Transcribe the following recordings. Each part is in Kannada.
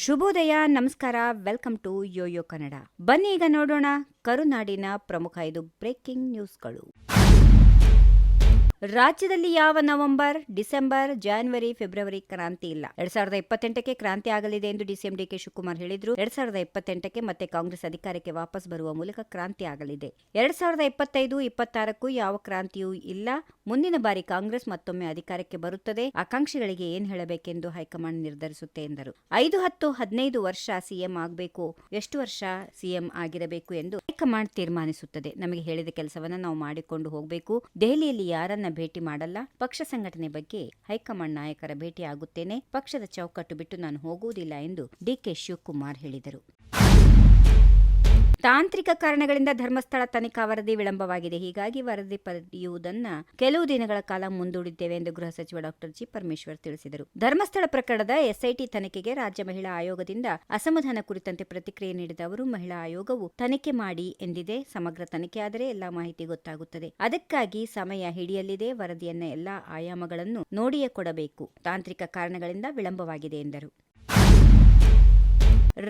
ಶುಭೋದಯ, ನಮಸ್ಕಾರ, ವೆಲ್ಕಮ್ ಟು ಯೋಯೋ ಕನ್ನಡ. ಬನ್ನಿ ಈಗ ನೋಡೋಣ ಕರುನಾಡಿನ ಪ್ರಮುಖ 5 ಬ್ರೇಕಿಂಗ್ ನ್ಯೂಸ್ಗಳು. ರಾಜ್ಯದಲ್ಲಿ ಯಾವ ನವೆಂಬರ್, ಡಿಸೆಂಬರ್, ಜಾನ್ವರಿ, ಫೆಬ್ರವರಿ ಕ್ರಾಂತಿ ಇಲ್ಲ. 2028ಕ್ಕೆ ಕ್ರಾಂತಿ ಆಗಲಿದೆ ಎಂದು ಡಿಸಿಎಂ ಡಿಕೆ ಶಿವಕುಮಾರ್ ಹೇಳಿದ್ರು. 2028ಕ್ಕೆ ಮತ್ತೆ ಕಾಂಗ್ರೆಸ್ ಅಧಿಕಾರಕ್ಕೆ ವಾಪಸ್ ಬರುವ ಮೂಲಕ ಕ್ರಾಂತಿ ಆಗಲಿದೆ. 2025-26ಕ್ಕೂ ಯಾವ ಕ್ರಾಂತಿಯೂ ಇಲ್ಲ. ಮುಂದಿನ ಬಾರಿ ಕಾಂಗ್ರೆಸ್ ಮತ್ತೊಮ್ಮೆ ಅಧಿಕಾರಕ್ಕೆ ಬರುತ್ತದೆ. ಆಕಾಂಕ್ಷಿಗಳಿಗೆ ಏನ್ ಹೇಳಬೇಕೆಂದು ಹೈಕಮಾಂಡ್ ನಿರ್ಧರಿಸುತ್ತೆ ಎಂದರು. 5, 10, 15 ವರ್ಷ ಸಿಎಂ ಆಗಬೇಕು, ಎಷ್ಟು ವರ್ಷ ಸಿಎಂ ಆಗಿರಬೇಕು ಎಂದು ಹೈಕಮಾಂಡ್ ತೀರ್ಮಾನಿಸುತ್ತದೆ. ನಮಗೆ ಹೇಳಿದ ಕೆಲಸವನ್ನ ನಾವು ಮಾಡಿಕೊಂಡು ಹೋಗಬೇಕು. ದೆಹಲಿಯಲ್ಲಿ ಯಾರನ್ನ ಭೇಟಿ ಮಾಡಲ್ಲ. ಪಕ್ಷ ಸಂಘಟನೆ ಬಗ್ಗೆ ಹೈಕಮಾಂಡ್ ನಾಯಕರ ಭೇಟಿ ಆಗುತ್ತೇನೆ. ಪಕ್ಷದ ಚೌಕಟ್ಟು ಬಿಟ್ಟು ನಾನು ಹೋಗುವುದಿಲ್ಲ ಎಂದು ಡಿಕೆ ಶಿವಕುಮಾರ್ ಹೇಳಿದರು. ತಾಂತ್ರಿಕ ಕಾರಣಗಳಿಂದ ಧರ್ಮಸ್ಥಳ ತನಿಖಾ ವರದಿ ವಿಳಂಬವಾಗಿದೆ. ಹೀಗಾಗಿ ವರದಿ ಪಡೆಯುವುದನ್ನ ಕೆಲವು ದಿನಗಳ ಕಾಲ ಮುಂದೂಡಿದ್ದೇವೆ ಎಂದು ಗೃಹ ಸಚಿವ ಡಾಕ್ಟರ್ ಜಿ. ಪರಮೇಶ್ವರ್ ತಿಳಿಸಿದರು. ಧರ್ಮಸ್ಥಳ ಪ್ರಕರಣದ ಎಸ್ಐಟಿ ತನಿಖೆಗೆ ರಾಜ್ಯ ಮಹಿಳಾ ಆಯೋಗದಿಂದ ಅಸಮಾಧಾನ ಕುರಿತಂತೆ ಪ್ರತಿಕ್ರಿಯೆ ನೀಡಿದ ಅವರು, ಮಹಿಳಾ ಆಯೋಗವು ತನಿಖೆ ಮಾಡಿ ಎಂದಿದೆ. ಸಮಗ್ರ ತನಿಖೆ ಆದರೆ ಎಲ್ಲಾ ಮಾಹಿತಿ ಗೊತ್ತಾಗುತ್ತದೆ. ಅದಕ್ಕಾಗಿ ಸಮಯ ಹಿಡಿಯಲಿದೆ. ವರದಿಯನ್ನ ಎಲ್ಲಾ ಆಯಾಮಗಳನ್ನು ನೋಡಿಯೇ ಕೊಡಬೇಕು. ತಾಂತ್ರಿಕ ಕಾರಣಗಳಿಂದ ವಿಳಂಬವಾಗಿದೆ ಎಂದರು.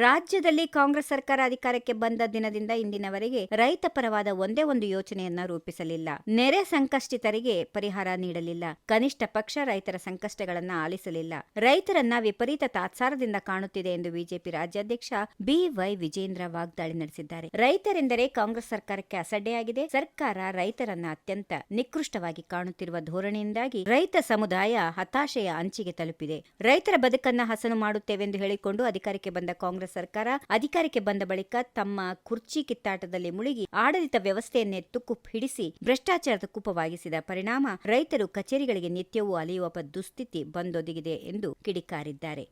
ರಾಜ್ಯದಲ್ಲಿ ಕಾಂಗ್ರೆಸ್ ಸರ್ಕಾರ ಅಧಿಕಾರಕ್ಕೆ ಬಂದ ದಿನದಿಂದ ಇಂದಿನವರೆಗೆ ರೈತ ಪರವಾದ ಒಂದೇ ಒಂದು ಯೋಜನೆಯನ್ನ ರೂಪಿಸಲಿಲ್ಲ. ನೆರೆ ಸಂಕಷ್ಟಿತರಿಗೆ ಪರಿಹಾರ ನೀಡಲಿಲ್ಲ. ಕನಿಷ್ಠ ಪಕ್ಷ ರೈತರ ಸಂಕಷ್ಟಗಳನ್ನ ಆಲಿಸಲಿಲ್ಲ. ರೈತರನ್ನ ವಿಪರೀತ ತಾತ್ಸಾರದಿಂದ ಕಾಣುತ್ತಿದೆ ಎಂದು ಬಿಜೆಪಿ ರಾಜ್ಯಾಧ್ಯಕ್ಷ ಬಿವೈ ವಿಜೇಂದ್ರ ವಾಗ್ದಾಳಿ ನಡೆಸಿದ್ದಾರೆ. ರೈತರೆಂದರೆ ಕಾಂಗ್ರೆಸ್ ಸರ್ಕಾರಕ್ಕೆ ಅಸಡ್ಡೆಯಾಗಿದೆ. ಸರ್ಕಾರ ರೈತರನ್ನ ಅತ್ಯಂತ ನಿಕೃಷ್ಟವಾಗಿ ಕಾಣುತ್ತಿರುವ ಧೋರಣೆಯಿಂದಾಗಿ ರೈತ ಸಮುದಾಯ ಹತಾಶೆಯ ಅಂಚಿಗೆ ತಲುಪಿದೆ. ರೈತರ ಬದುಕನ್ನ ಹಸನು ಮಾಡುತ್ತೇವೆಂದು ಹೇಳಿಕೊಂಡು ಅಧಿಕಾರಕ್ಕೆ ಬಂದ ಕಾಂಗ್ರೆಸ್ ಸರ್ಕಾರ ಅಧಿಕಾರಕ್ಕೆ ಬಂದ ಬಳಿಕ ತಮ್ಮ ಕುರ್ಚಿ ಕಿತ್ತಾಟದಲ್ಲಿ ಮುಳುಗಿ ಆಡಳಿತ ವ್ಯವಸ್ಥೆಯನ್ನೇ ತುಕ್ಕು ಹಿಡಿಸಿ ಭ್ರಷ್ಟಾಚಾರದ ಕೂಪವಾಗಿಸಿದ ಪರಿಣಾಮ ರೈತರು ಕಚೇರಿಗಳಿಗೆ ನಿತ್ಯವೂ ಅಲೆಯುವ ದುಸ್ಥಿತಿ ಬಂದೊದಗಿದೆ ಎಂದು ಕಿಡಿಕಾರಿದ್ದಾರೆ.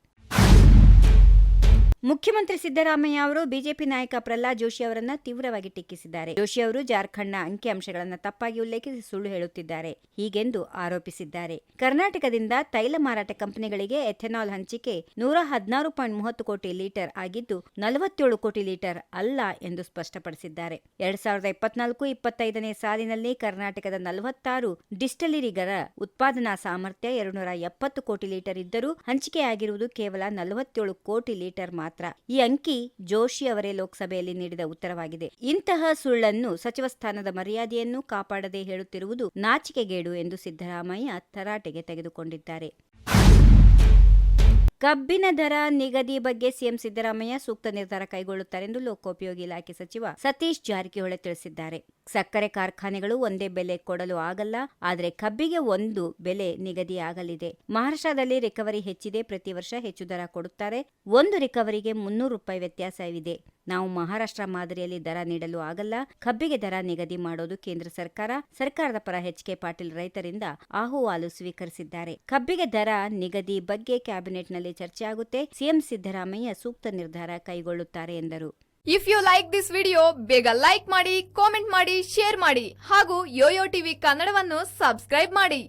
ಮುಖ್ಯಮಂತ್ರಿ ಸಿದ್ದರಾಮಯ್ಯ ಅವರು ಬಿಜೆಪಿ ನಾಯಕ ಪ್ರಹ್ಲಾದ್ ಜೋಶಿ ಅವರನ್ನ ತೀವ್ರವಾಗಿ ಟೀಕಿಸಿದ್ದಾರೆ. ಜೋಶಿ ಅವರು ಜಾರ್ಖಂಡ್ನ ಅಂಕಿಅಂಶಗಳನ್ನು ತಪ್ಪಾಗಿ ಉಲ್ಲೇಖಿಸಿ ಸುಳ್ಳು ಹೇಳುತ್ತಿದ್ದಾರೆ ಹೀಗೆಂದು ಆರೋಪಿಸಿದ್ದಾರೆ. ಕರ್ನಾಟಕದಿಂದ ತೈಲ ಮಾರಾಟ ಕಂಪನಿಗಳಿಗೆ ಎಥೆನಾಲ್ ಹಂಚಿಕೆ 116.30 ಕೋಟಿ ಲೀಟರ್ ಆಗಿದ್ದು 47 ಕೋಟಿ ಲೀಟರ್ ಅಲ್ಲ ಎಂದು ಸ್ಪಷ್ಟಪಡಿಸಿದ್ದಾರೆ. 2024-25ನೇ ಸಾಲಿನಲ್ಲಿ ಕರ್ನಾಟಕದ 46 ಡಿಸ್ಟಿಲರಿಗಳ ಉತ್ಪಾದನಾ ಸಾಮರ್ಥ್ಯ 270 ಕೋಟಿ ಲೀಟರ್ ಇದ್ದರೂ ಹಂಚಿಕೆಯಾಗಿರುವುದು ಕೇವಲ 47 ಕೋಟಿ ಲೀಟರ್ ಮಾತ್ರ. ಈ ಅಂಕಿ ಜೋಶಿ ಅವರೇ ಲೋಕಸಭೆಯಲ್ಲಿ ನೀಡಿದ ಉತ್ತರವಾಗಿದೆ. ಇಂತಹ ಸುಳ್ಳನ್ನು, ಸಚಿವ ಸ್ಥಾನದ ಮರ್ಯಾದೆಯನ್ನು ಕಾಪಾಡದೆ ಹೇಳುತ್ತಿರುವುದು ನಾಚಿಕೆಗೇಡು ಎಂದು ಸಿದ್ದರಾಮಯ್ಯ ತರಾಟೆಗೆ ತೆಗೆದುಕೊಂಡಿದ್ದಾರೆ. ಕಬ್ಬಿನ ದರ ನಿಗದಿ ಬಗ್ಗೆ ಸಿಎಂ ಸಿದ್ದರಾಮಯ್ಯ ಸೂಕ್ತ ನಿರ್ಧಾರ ಕೈಗೊಳ್ಳುತ್ತಾರೆ ಎಂದು ಲೋಕೋಪಯೋಗಿ ಇಲಾಖೆ ಸಚಿವ ಸತೀಶ್ ಜಾರಕಿಹೊಳಿ ತಿಳಿಸಿದ್ದಾರೆ. ಸಕ್ಕರೆ ಕಾರ್ಖಾನೆಗಳು ಒಂದೇ ಬೆಲೆ ಕೊಡಲು ಆಗಲ್ಲ, ಆದರೆ ಕಬ್ಬಿಗೆ ಒಂದು ಬೆಲೆ ನಿಗದಿಯಾಗಲಿದೆ. ಮಹಾರಾಷ್ಟ್ರದಲ್ಲಿ ರಿಕವರಿ ಹೆಚ್ಚಿದೆ. ಪ್ರತಿ ವರ್ಷ ಹೆಚ್ಚು ದರ ಕೊಡುತ್ತಾರೆ. ಒಂದು ರಿಕವರಿಗೆ 300 ರೂಪಾಯಿ ವ್ಯತ್ಯಾಸವಿದೆ. ನಾವು ಮಹಾರಾಷ್ಟ್ರ ಮಾದರಿಯಲ್ಲಿ ದರ ನೀಡಲು ಆಗಲ್ಲ. ಕಬ್ಬಿಗೆ ದರ ನಿಗದಿ ಮಾಡೋದು ಕೇಂದ್ರ ಸರ್ಕಾರ. ಸರ್ಕಾರದ ಪರ ಎಚ್.ಕೆ. ಪಾಟೀಲ್ ರೈತರಿಂದ ಅಹವಾಲು ಸ್ವೀಕರಿಸಿದ್ದಾರೆ. ಕಬ್ಬಿಗೆ ದರ ನಿಗದಿ ಬಗ್ಗೆ ಕ್ಯಾಬಿನೆಟ್ನಲ್ಲಿ ಚರ್ಚೆ ಆಗುತ್ತೆ. ಸಿಎಂ ಸಿದ್ದರಾಮಯ್ಯ ಸೂಕ್ತ ನಿರ್ಧಾರ ಕೈಗೊಳ್ಳುತ್ತಾರೆ ಎಂದರು. If you like this video, ಬೇಗ ಲೈಕ್ ಮಾಡಿ, ಕಾಮೆಂಟ್ ಮಾಡಿ, ಶೇರ್ ಮಾಡಿ ಹಾಗೂ ಯೋಯೋ ಟಿವಿ ಕನ್ನಡವನ್ನು ಸಬ್ಸ್ಕ್ರೈಬ್ ಮಾಡಿ.